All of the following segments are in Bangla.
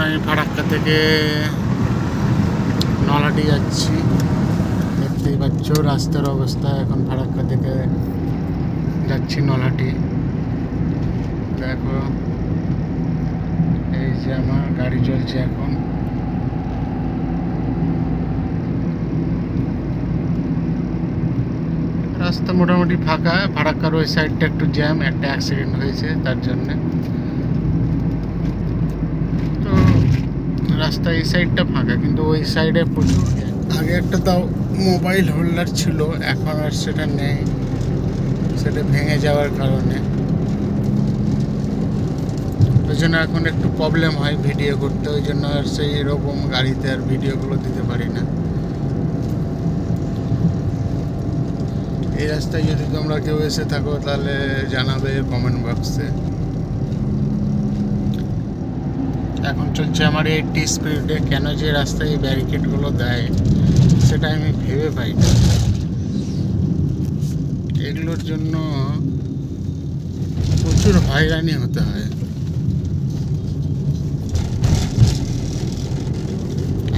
আমি ফারাক্কা থেকে নলহাটি যাচ্ছি। দেখতেই পাচ্ছ রাস্তার অবস্থা। এখন ফারাক্কা থেকে যাচ্ছি নলহাটি। দেখো এই যে আমার গাড়ি চলছে এখন। রাস্তা মোটামুটি ফাঁকা। ফারাক্কার ওই সাইডটা একটু জ্যাম, একটা অ্যাক্সিডেন্ট হয়েছে তার জন্যে। তো রাস্তা এই সাইডটা ফাঁকা, কিন্তু ওই সাইডে প্রচুর। আগে একটা তাও মোবাইল হোল্ডার ছিল, এখন আর সেটা নেই, সেটা ভেঙে যাওয়ার কারণে। ওই জন্য এখন একটু প্রবলেম হয় ভিডিও করতে। ওই জন্য আর সেই রকম গাড়িতে আর ভিডিওগুলো দিতে পারি না। এই রাস্তায় যদি তোমরা কেউ এসে থাকো তাহলে জানাবে কমেন্ট বক্সে। এখন চলছে আমার 80 স্পিডে। কেন যে রাস্তায় এই ব্যারিকেডগুলো দেয় সেটা আমি ভেবে পাই না। এগুলোর জন্য প্রচুর হয়রানি হতে হয়।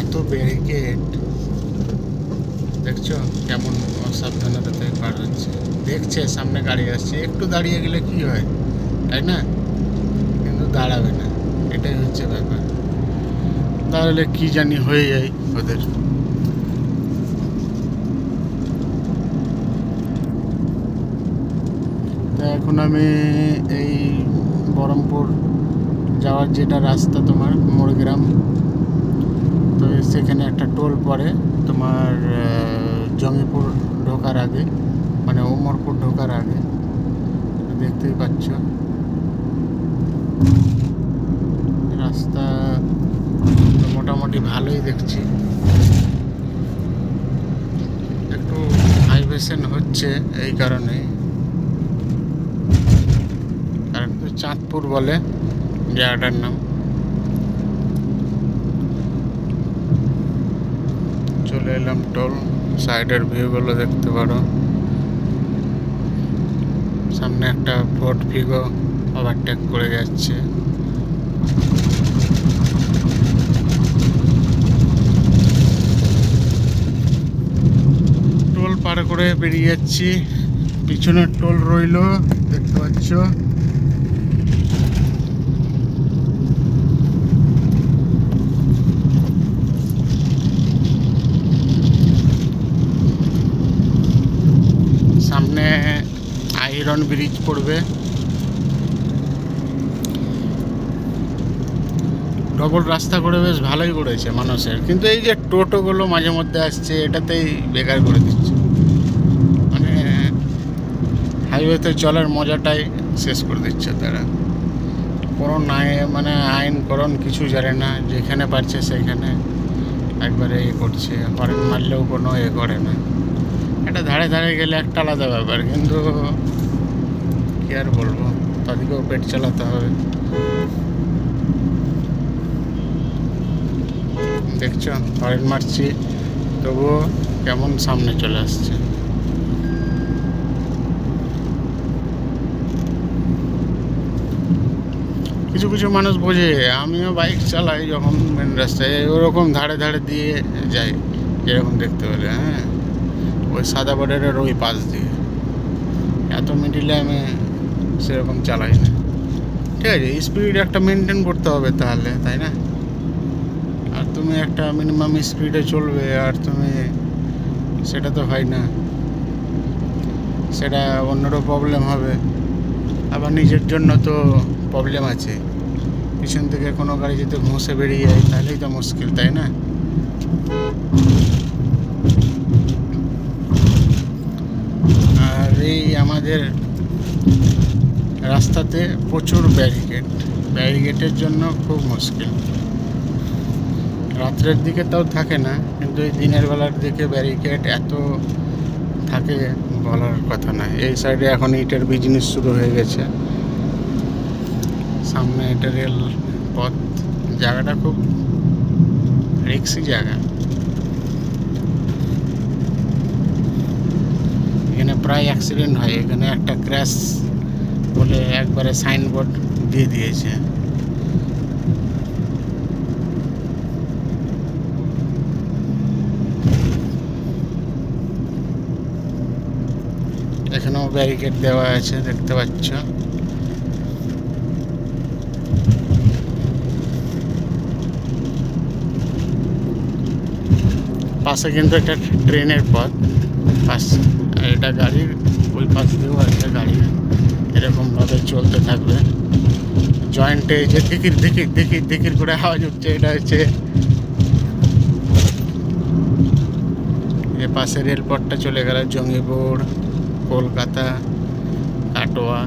এত ব্যারিকেড দেখছো কেমন অসাবধানতাতে পার হচ্ছে। দেখছে সামনে গাড়ি আসছে, একটু দাঁড়িয়ে গেলে কি হয়, তাই না? কিন্তু দাঁড়াবে না, এটাই হচ্ছে ব্যাপার। তাহলে কি জানি হয়ে যায় ওদের। এখন আমি এই বহরমপুর যাওয়ার যেটা রাস্তা তোমার মোড়গ্রাম, তো সেখানে একটা টোল পড়ে তোমার জঙ্গিপুর ঢোকার আগে, মানে উমরপুর ঢোকার আগে। দেখতেই পাচ্ছ রাস্তা মোটামুটি ভালোই দেখছি। একটু ভাইব্রেশন হচ্ছে এই কারণে, কারণ চাঁদপুর বলে জায়গাটার নাম। চলে এলাম টোল। সাইডের ভিউগুলো দেখতে পারো। সামনে একটা ফোর্ড ফিগো ওভারটেক করে যাচ্ছে। টোল পার করে বেরিয়ে যাচ্ছি। পিছনের টোল রইলো, দেখতে পাচ্ছ। সামনে আইরন ব্রিজ পড়বে। ডবল রাস্তা করে বেশ ভালোই করেছে মানুষের, কিন্তু এই যে টোটোগুলো মাঝে মধ্যে আসছে এটাতেই বেকার করে দিচ্ছে। মানে হাইওয়েতে চলার মজাটাই শেষ করে দিচ্ছে তারা। কোনো নাই, মানে আইনকরণ কিছু জানে না, যেখানে পারছে সেইখানে একবারে করছে। হরেন মারলেও কোনো করে না। এটা ধারে ধারে গেলে একটা আলাদা ব্যাপার, কিন্তু কি আর বলবো, তাদেরকেও পেট চালাতে হবে। দেখছো হরেন মারছি, তবুও কেমন সামনে চলে আসছে। কিছু কিছু মানুষ বোঝে। আমিও বাইক চালাই যখন মেন রাস্তায়, ওরকম ধারে ধারে দিয়ে যাই, যেরকম দেখতে পেলে। হ্যাঁ, ওই সাদা বর্ডারের ওই পাশ দিয়ে। এত মিডিলে আমি সেরকম চালাই না। ঠিক আছে, স্পিড একটা মেনটেন করতে হবে তাহলে, তাই না? আর তুমি একটা মিনিমাম স্পিডে চলবে, আর তুমি সেটা তো হয় না। সেটা অন্যরও প্রবলেম হবে, আবার নিজের জন্য তো প্রবলেম আছে। পিছন থেকে কোনো গাড়ি যদি ঘষে বেরিয়ে যায় তাহলেই তো মুশকিল, তাই না? আর এই আমাদের রাস্তাতে প্রচুর ব্যারিকেডের জন্য খুব মুশকিল। রাত্রের দিকে তাও থাকে না, কিন্তু এই দিনের বেলার দিকে ব্যারিকেড এত থাকে বলার কথা না। এই সাইডে এখন ইটের বিজনেস শুরু হয়ে গেছে। সামনে এটা রেল পথ। জায়গাটা খুব রিক্সি জায়গা। এখানে প্রায় অ্যাক্সিডেন্ট হয়। এখানে একটা ক্র্যাশ বলে একবারে সাইনবোর্ড দিয়ে দিয়েছে। এখানেও ব্যারিকেড দেওয়া আছে, দেখতে পাচ্ছ। পাশে কিন্তু একটা ট্রেনের পথ, পাশে এটা গাড়ির ওই পাশ দিয়েও একটা গাড়ি এরকমভাবে চলতে থাকবে। জয়েন্টে যে দিকির দিকির দিকির দিকির করে আওয়াজ উঠছে, এটা হচ্ছে এ পাশে রেলপথটা চলে গেল জঙ্গিপুর, কলকাতা, কাটোয়া।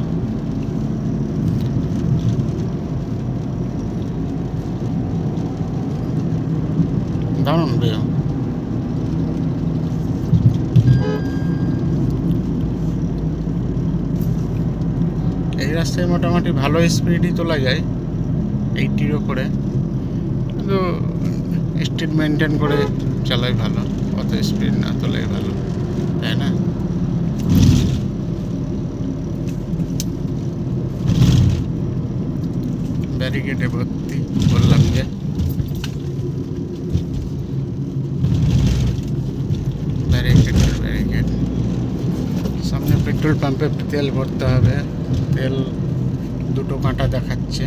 দারুণ ভিউ। এই রাস্তায় মোটামুটি ভালো স্পিডই তোলা যায়, 80-র ওপরে, কিন্তু স্পিড মেনটেন করে চালাই ভালো, অত স্পিড না তোলাই ভালো, তাই না? ব্যারিকেডে ভর্তি, বললাম যে ব্যারিকেড। সামনে পেট্রোল পাম্পে তেল ভরতে হবে, তেল দুটো কাঁটা দেখাচ্ছে।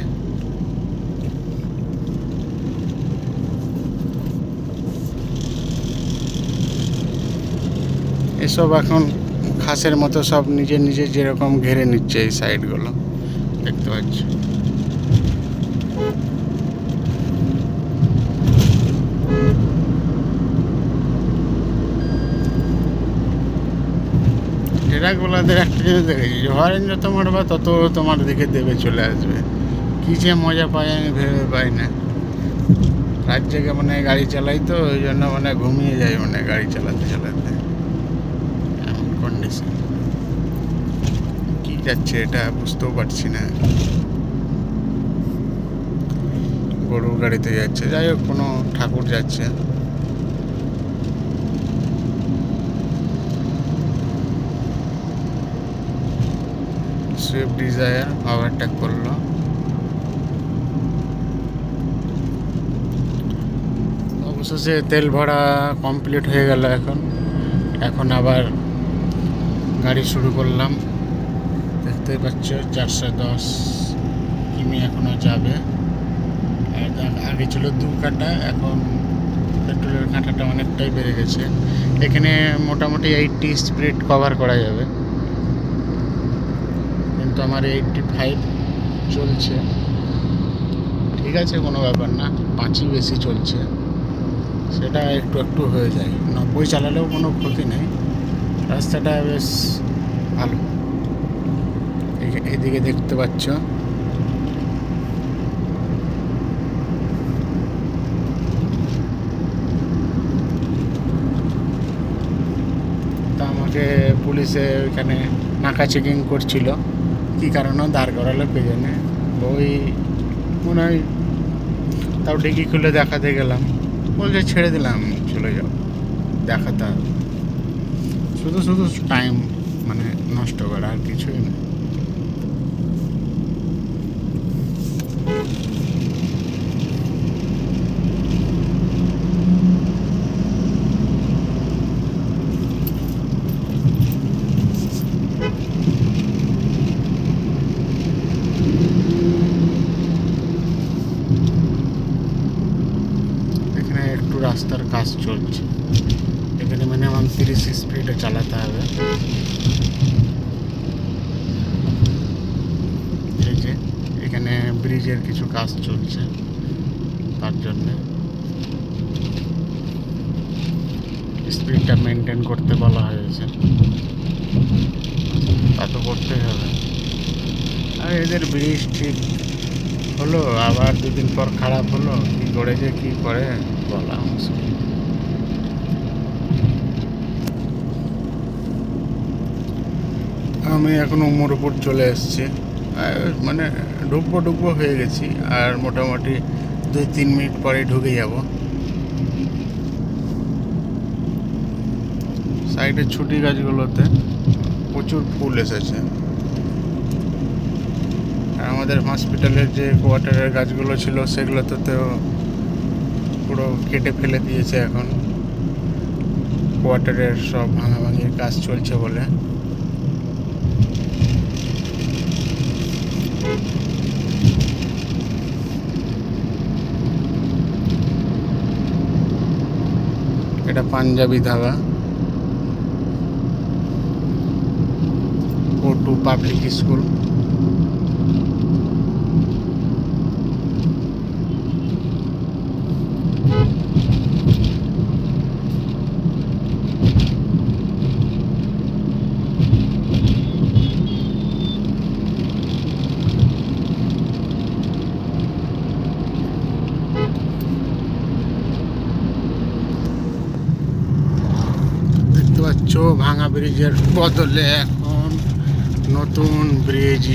এসব এখন খাসের মতো সব নিজে নিজে যেরকম ঘিরে নিচ্ছে এই সাইডগুলো, দেখতে পাচ্ছ। ট্রাকওয়ালাদের একটা জিনিস দেখেছি, হরেন যত মারবা তত তোমার দিকে দেবে চলে আসবে। কী যে মজা পাই আমি ভেবে পাই না। রাত জেগে মানে গাড়ি চালাই তো, ওই জন্য মানে ঘুমিয়ে যাই মানে গাড়ি চালাতে চালাতে, এমন কন্ডিশন। কী যাচ্ছে এটা বুঝতেও পারছি না। গরুর গাড়িতে যাচ্ছে, যাই হোক কোনো ঠাকুর যাচ্ছে। সুইফট ডিজায়ার ওভারটেক করলো। অবশেষে তেল ভরা কমপ্লিট হয়ে গেল। এখন আবার গাড়ি শুরু করলাম, দেখতেই পাচ্ছ 410 কিমি এখনও যাবে। আগে ছিল 2 কাঁটা, এখন পেট্রোলের কাঁটাটা অনেকটাই বেড়ে গেছে। এখানে মোটামুটি 80 স্পিড কভার করা যাবে, কিন্তু আমার 85 চলছে। ঠিক আছে, কোনো ব্যাপার না, 5ই বেশি চলছে, সেটা একটু একটু হয়ে যায়। 90 চালালেও কোনো ক্ষতি নেই, রাস্তাটা বেশ ভালো। এদিকে দেখতে পাচ্ছ তা আমাকে পুলিশে ওইখানে নাকা চেকিং করছিল, কী কারণে দাঁড় করালো কে জানে। ওই মনে হয় তাও ডিকি খুলে দেখাতে গেলাম, বলছে ছেড়ে দিলাম চলে যাও। দেখাতে হবে, শুধু শুধু টাইম মানে নষ্ট করা, আর কিছুই না। একটু রাস্তার কাজ চলছে, এখানে মিনিমাম 30 স্পিডে চালাতে হবে। এই যে এখানে ব্রিজের কিছু কাজ চলছে, তার জন্যে স্পিডটা মেনটেন করতে বলা হয়েছে, তা তো করতেই হবে। আর এদের ব্রিজ ঠিক হলো, আবার 2 দিন পর খারাপ হলো, কী করে যে কী করে বলা মুশকিল। আমি এখন উমরপুর চলে এসেছি, মানে ডুববো হয়ে গেছি, আর মোটামুটি 2-3 মিনিট পরে ঢুকে যাব। সাইডের ছুটি গাছগুলোতে প্রচুর ফুল এসেছে। আর আমাদের হসপিটালের যে কোয়ার্টারের গাছগুলো ছিল সেগুলোতে তো পুরো কেটে ফেলে দিয়েছে। এখন কোয়ার্টারের সব ভাঙাভাঙির কাজ চলছে বলে এটা panjabi dhaba, O2 public school. দেখতে পাচ্ছ ভাঙা ব্রিজের বদলে এখন নতুন ব্রিজ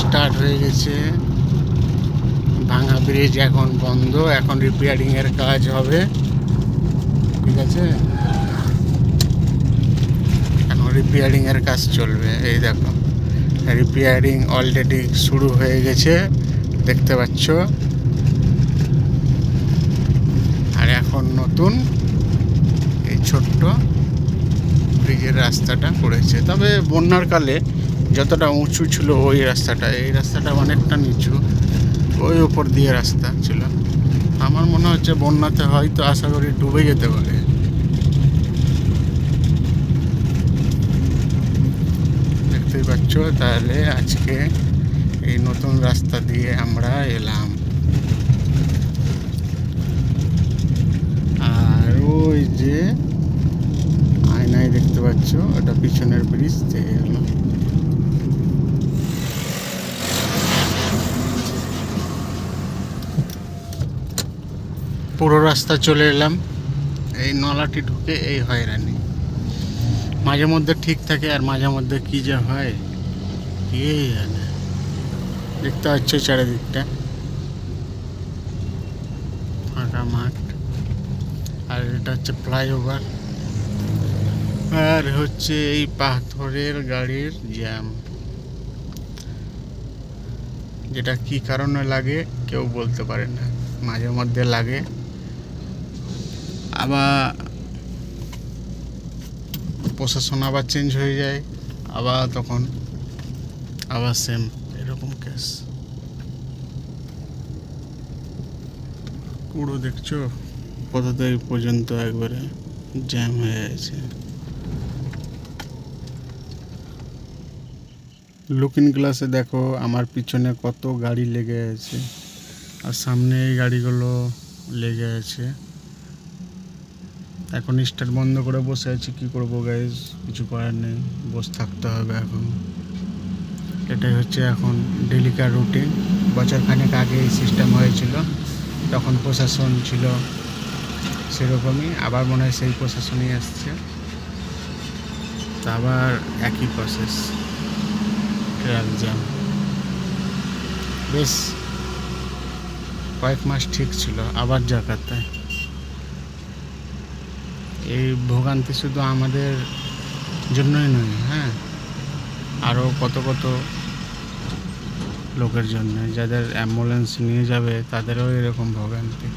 স্টার্ট হয়ে গেছে। ভাঙা ব্রিজ এখন বন্ধ, এখন রিপেয়ারিং এর কাজ হবে। ঠিক আছে, এখন রিপেয়ারিং এর কাজ চলবে। এই দেখো রিপেয়ারিং অলরেডি শুরু হয়ে গেছে, দেখতে পাচ্ছ। আর এখন নতুন এই ছোট্ট ব্রিজের রাস্তাটা করেছে। তবে বন্যার কালে যতটা উঁচু ছিল ওই রাস্তাটা, এই রাস্তাটা অনেকটা নিচু, ওই ওপর দিয়ে রাস্তা ছিল। আমার মনে হচ্ছে বন্যাতে হয়তো আশা করি ডুবে যেতে পারে। দেখতেই পাচ্ছ। তাহলে আজকে এই নতুন রাস্তা দিয়ে আমরা এলাম। আর ওই যে আয়নায় দেখতে পাচ্ছ ওটা পিছনের ব্রিজ থেকে গেল। পুরো রাস্তা চলে এলাম। এই নলাটি ঢুকে এই হয়রানি, মাঝে মধ্যে ঠিক থাকে আর মাঝে মধ্যে কি যে হয় কে জানে। দেখতে পাচ্ছ চারিদিকটা ফাঁকা মাঠ, আর এটা হচ্ছে ফ্লাইওভার, আর হচ্ছে এই পাথরের গাড়ির জ্যাম, যেটা কি কারণে লাগে কেউ বলতে পারে না। মাঝে মধ্যে লাগে, আবার প্রশাসন আবার চেঞ্জ হয়ে যায়, আবার তখন আবার সেম এরকম কেস। পুরো দেখছো কোথা পর্যন্ত একবারে জ্যাম হয়ে আছে। লুকিং গ্লাসে দেখো আমার পিছনে কত গাড়ি লেগে আছে, আর সামনে এই গাড়িগুলো লেগে আছে। এখন স্টার্ট বন্ধ করে বসে আছি, কি করবো গাইজ, কিছু করার নেই, বসে থাকতে হবে এখন। এটাই হচ্ছে এখন ডেলিকার রুটিন। বছরখানেক আগে এই সিস্টেম হয়েছিল, তখন প্রশাসন ছিল সেরকমই, আবার মনে হয় সেই প্রশাসনই আসছে, তা আবার একই প্রসেস, ট্রাক জ্যাম। বেশ কয়েক মাস ঠিক ছিল, আবার জাকাতায়। এই ভোগান্তি শুধু আমাদের জন্যই নয়, হ্যাঁ, আরও কত কত লোকের জন্য, যাদের অ্যাম্বুলেন্স নিয়ে যাবে তাদেরও এরকম ভোগান্তি।